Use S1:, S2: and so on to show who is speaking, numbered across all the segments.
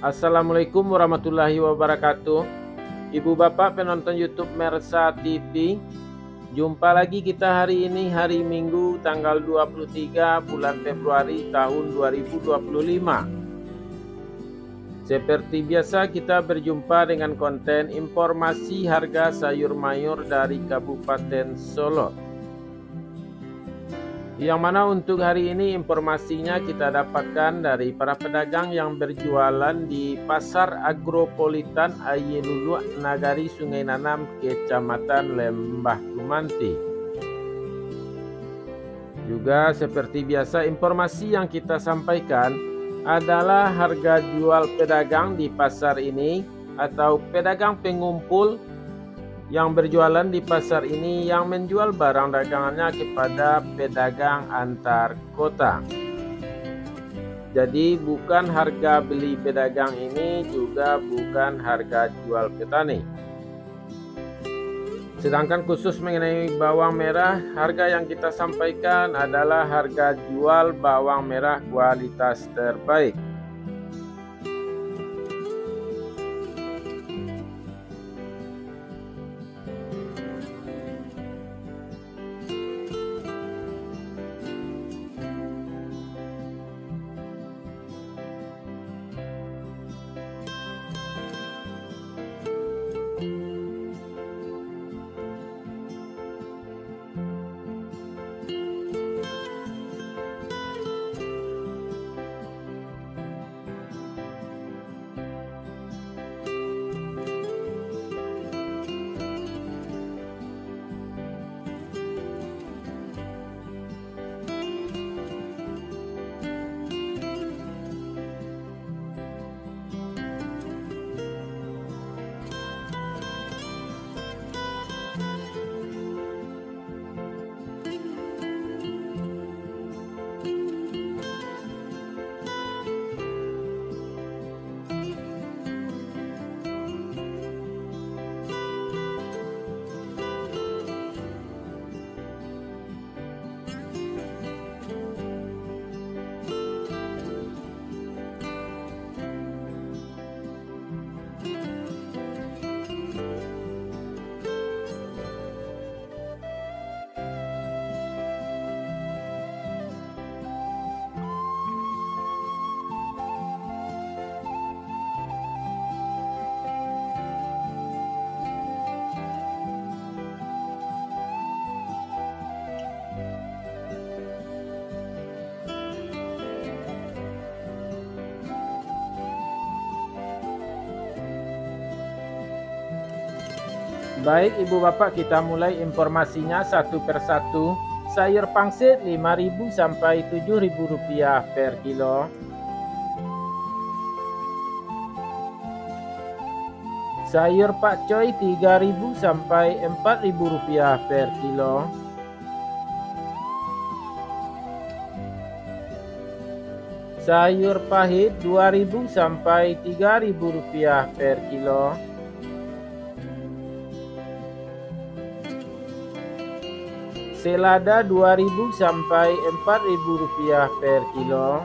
S1: Assalamualaikum warahmatullahi wabarakatuh. Ibu bapak penonton YouTube Mersa TV, jumpa lagi kita hari ini, hari Minggu tanggal 23 bulan Februari tahun 2025. Seperti biasa kita berjumpa dengan konten informasi harga sayur mayur dari Kabupaten Solo. Yang mana untuk hari ini informasinya kita dapatkan dari para pedagang yang berjualan di Pasar Agropolitan Ayelulu, Nagari Sungai Nanam, Kecamatan Lembah Tumanti. Juga seperti biasa informasi yang kita sampaikan adalah harga jual pedagang di pasar ini atau pedagang pengumpul yang berjualan di pasar ini yang menjual barang dagangannya kepada pedagang antar kota. Jadi bukan harga beli pedagang ini, juga bukan harga jual petani. Sedangkan khusus mengenai bawang merah, harga yang kita sampaikan adalah harga jual bawang merah kualitas terbaik. Baik ibu bapak, kita mulai informasinya satu persatu. Sayur pangsit 5.000 sampai 7.000 rupiah per kilo. Sayur pakcoy 3.000 sampai 4.000 rupiah per kilo. Sayur pahit 2.000 sampai 3.000 rupiah per kilo. Selada 2.000 sampai 4.000 rupiah per kilo.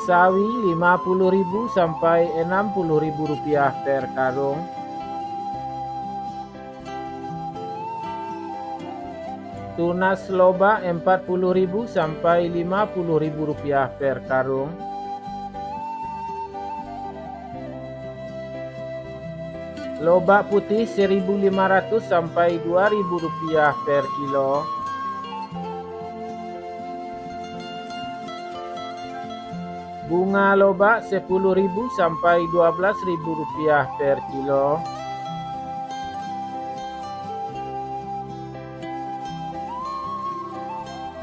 S1: Sawi 50.000 sampai 60.000 rupiah per karung. Tunas loba 40.000 sampai 50.000 rupiah per karung. Lobak putih 1.500 sampai 2.000 rupiah per kilo. Bunga lobak 10.000 sampai 12.000 rupiah per kilo.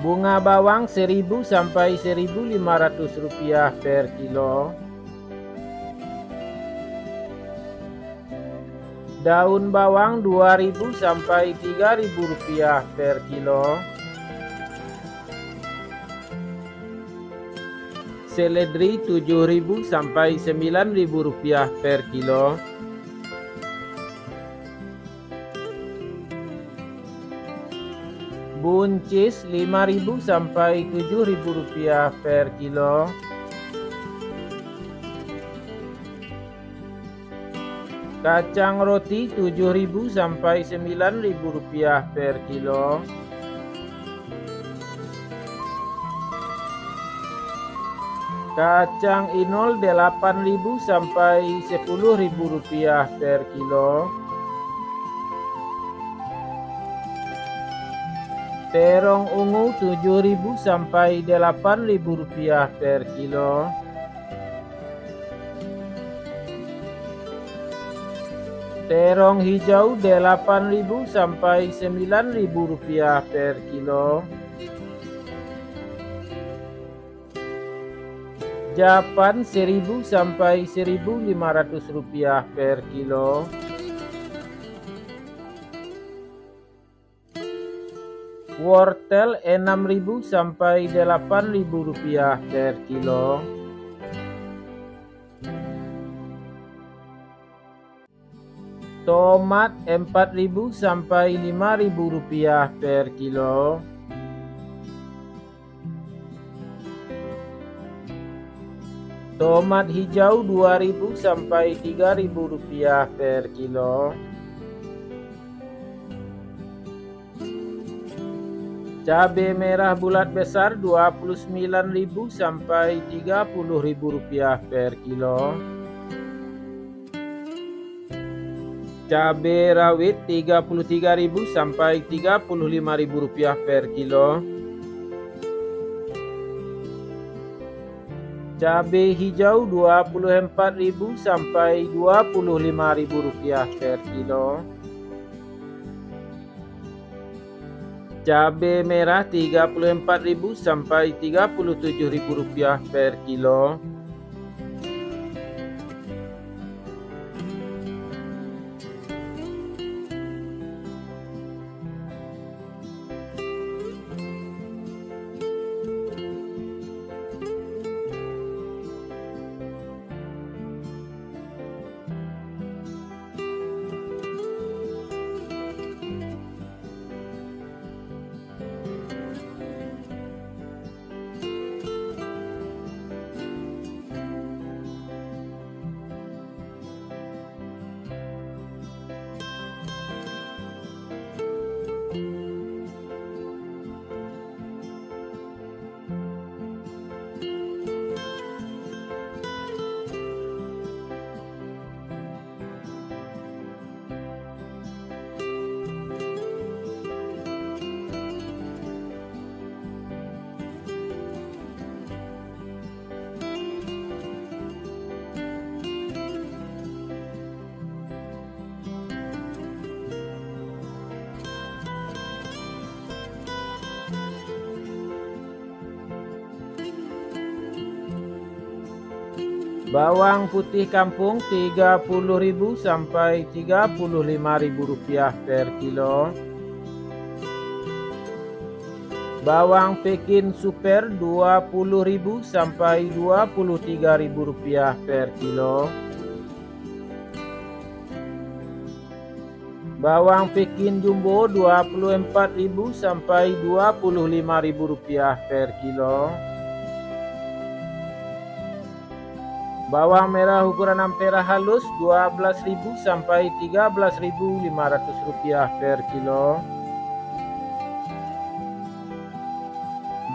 S1: Bunga bawang 1.000 sampai 1.500 rupiah per kilo. Daun bawang 2.000 sampai 3.000 rupiah per kilo. Seledri 7.000 sampai 9.000 rupiah per kilo. Buncis Rp5.000 sampai Rp7.000 per kilo. Kacang roti Rp7.000 sampai Rp9.000 per kilo. Kacang inul Rp8.000 sampai Rp10.000 per kilo. Terong ungu Rp7.000 sampai Rp8.000 per kilo. Terong hijau Rp8.000 sampai Rp9.000 per kilo. Japan Rp1.000 sampai Rp1.500 per kilo. Wortel Rp6.000 sampai Rp8.000 per kilo. Tomat Rp4.000 sampai Rp5.000 per kilo. Tomat hijau Rp2.000 sampai Rp3.000 per kilo. Cabai merah bulat besar Rp29.000 sampai Rp30.000 per kilo. Cabai rawit Rp33.000 sampai Rp35.000 per kilo. Cabai hijau Rp24.000 sampai Rp25.000 per kilo. Cabai merah Rp34.000 sampai Rp37.000 per kilo. Bawang putih kampung Rp30.000 sampai Rp35.000 per kilo. Bawang Pekin super Rp20.000 sampai Rp23.000 per kilo. Bawang Pekin jumbo Rp24.000 sampai Rp25.000 per kilo. Bawang merah ukuran ampera halus Rp12.000 sampai Rp13.500 per kilo.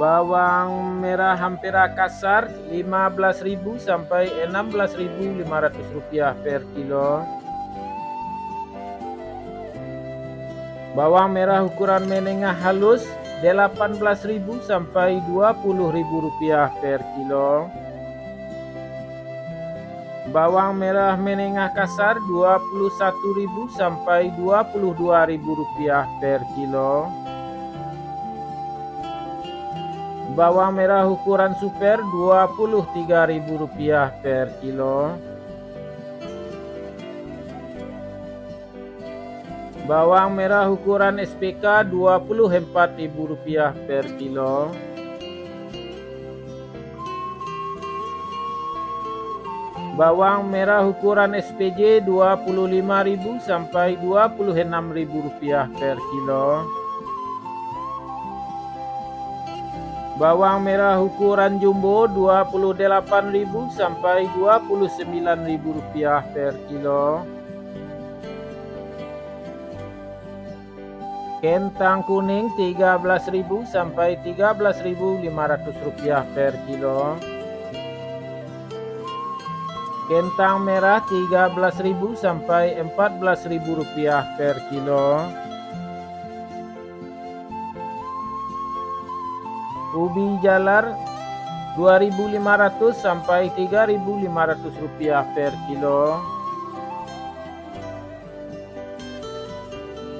S1: Bawang merah ampera kasar Rp15.000 sampai Rp16.500 per kilo. Bawang merah ukuran menengah halus Rp18.000 sampai Rp20.000 per kilo. Bawang merah menengah kasar Rp21.000 sampai Rp22.000 per kilo. Bawang merah ukuran super Rp23.000 per kilo. Bawang merah ukuran SPK Rp24.000 per kilo. Bawang merah ukuran SPJ Rp25.000 sampai Rp26.000 per kilo. Bawang merah ukuran jumbo Rp28.000 sampai Rp29.000 per kilo. Kentang kuning Rp13.000 sampai Rp13.500 per kilo. Kentang merah Rp13.000 sampai Rp14.000 per kilo. Ubi jalar Rp2.500 sampai Rp3.500 per kilo.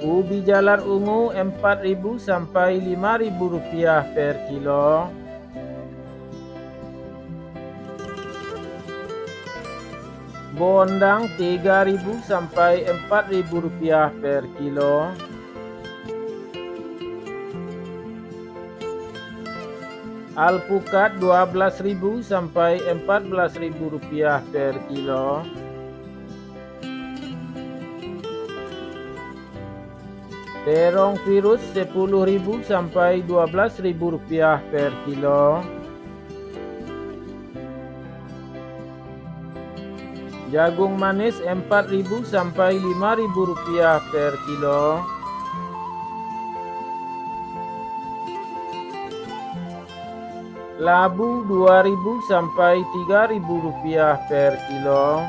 S1: Ubi jalar ungu Rp4.000 sampai Rp5.000 per kilo. Bondang Rp3.000 sampai Rp4.000 per kilo. Alpukat Rp12.000 sampai Rp14.000 per kilo. Terong virus Rp10.000 sampai Rp12.000 per kilo. Jagung manis Rp4.000 sampai Rp5.000 per kilo. Labu Rp2.000 sampai Rp3.000 per kilo.